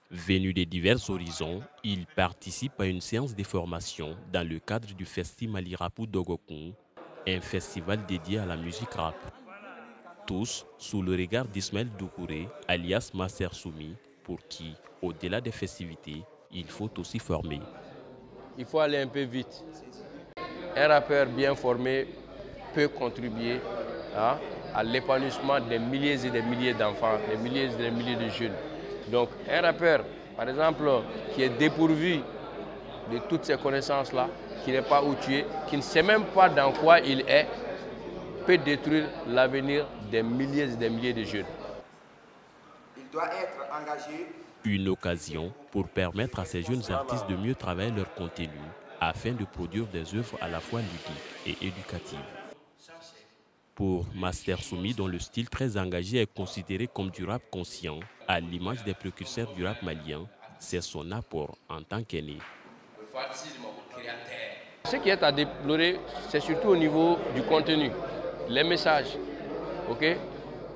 Venus de divers horizons, ils participent à une séance de formation dans le cadre du Festival Malirapu Dogokun, un festival dédié à la musique rap. Tous sous le regard d'Ismaël Doucouré, alias Master Soumi, pour qui, au-delà des festivités, il faut aussi former. Il faut aller un peu vite. Un rappeur bien formé peut contribuer à l'épanouissement des milliers et des milliers d'enfants, des milliers et des milliers de jeunes. Donc un rappeur, par exemple, qui est dépourvu de toutes ces connaissances-là, qui n'est pas outillé, qui ne sait même pas dans quoi il est, peut détruire l'avenir des milliers et des milliers de jeunes. Il doit être engagé. Une occasion pour permettre à ces jeunes artistes de mieux travailler leur contenu afin de produire des œuvres à la fois ludiques et éducatives. Pour Master Soumi, dont le style très engagé est considéré comme du rap conscient, à l'image des précurseurs du rap malien, c'est son apport en tant qu'aîné. Ce qui est à déplorer, c'est surtout au niveau du contenu, les messages.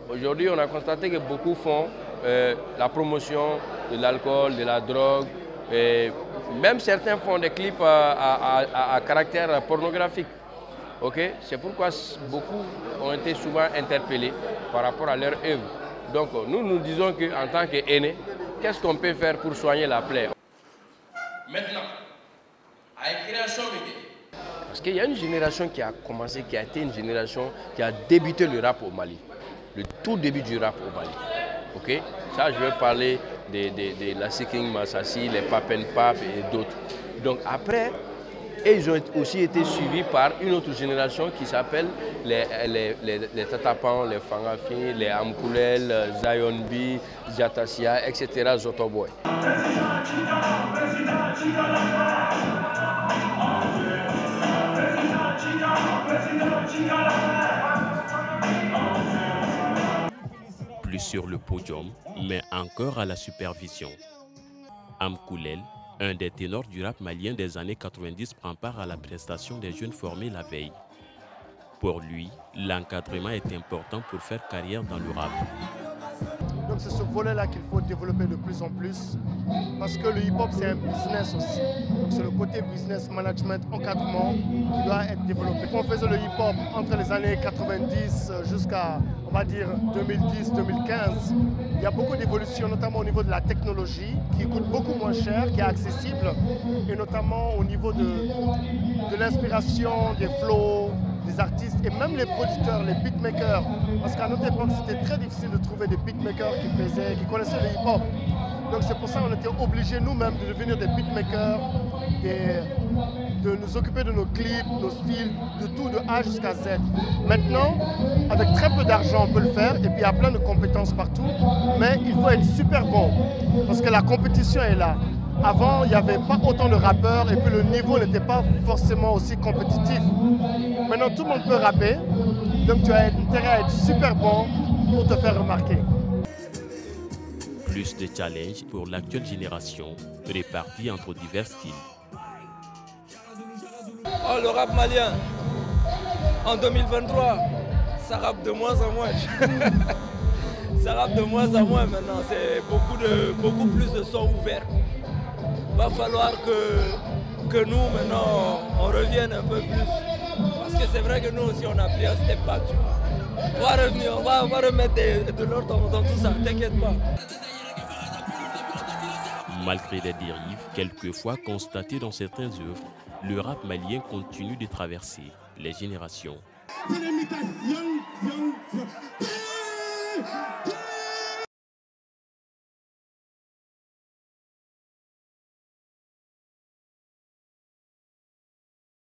Aujourd'hui, on a constaté que beaucoup font la promotion de l'alcool, de la drogue. Et même certains font des clips à caractère pornographique. C'est pourquoi beaucoup ont été souvent interpellés par rapport à leur œuvre. Donc nous disons qu'en tant qu'aînés, qu'est-ce qu'on peut faire pour soigner la plaie? Maintenant, à une création, parce qu'il y a une génération qui a commencé, qui a été une génération qui a débuté le rap au Mali. Le tout début du rap au Mali. Ça, je vais parler de la King Massassi, les Pap and Pap et d'autres. Donc après, et ils ont aussi été suivis par une autre génération qui s'appelle les Tatapans, les Fangafin, les Amkoulel, Zion B, Jatassia, etc. Zotoboy. Plus sur le podium, mais encore à la supervision. Amkoulel, un des ténors du rap malien des années 90, prend part à la prestation des jeunes formés la veille. Pour lui, l'encadrement est important pour faire carrière dans le rap. Donc c'est ce volet-là qu'il faut développer de plus en plus, parce que le hip-hop c'est un business aussi. Donc c'est le côté business, management, encadrement qui doit être développé. Quand on faisait le hip-hop entre les années 90 jusqu'à, on va dire, 2010-2015, il y a beaucoup d'évolutions, notamment au niveau de la technologie, qui coûte beaucoup moins cher, qui est accessible, et notamment au niveau de l'inspiration, des flows, des artistes et même les producteurs, les beatmakers. Parce qu'à notre époque, c'était très difficile de trouver des beatmakers qui connaissaient le hip-hop. Donc c'est pour ça qu'on était obligés nous-mêmes de devenir des beatmakers, de nous occuper de nos clips, nos styles, de tout, de A jusqu'à Z. Maintenant, avec très peu d'argent, on peut le faire, et puis il y a plein de compétences partout, mais il faut être super bon, parce que la compétition est là. Avant, il n'y avait pas autant de rappeurs, et puis le niveau n'était pas forcément aussi compétitif. Maintenant, tout le monde peut rapper, donc tu as intérêt à être super bon pour te faire remarquer. Plus de challenges pour l'actuelle génération, répartis entre divers styles. Oh, le rap malien, en 2023, ça rappe de moins en moins. Ça rappe de moins en moins maintenant, c'est beaucoup plus de sons ouverts. Il va falloir que nous, maintenant, on revienne un peu plus. Parce que c'est vrai que nous aussi, on a pris un step back. On va revenir, on va remettre de l'ordre dans tout ça, t'inquiète pas. Malgré des dérives, quelquefois constatées dans certaines œuvres, le rap malien continue de traverser les générations.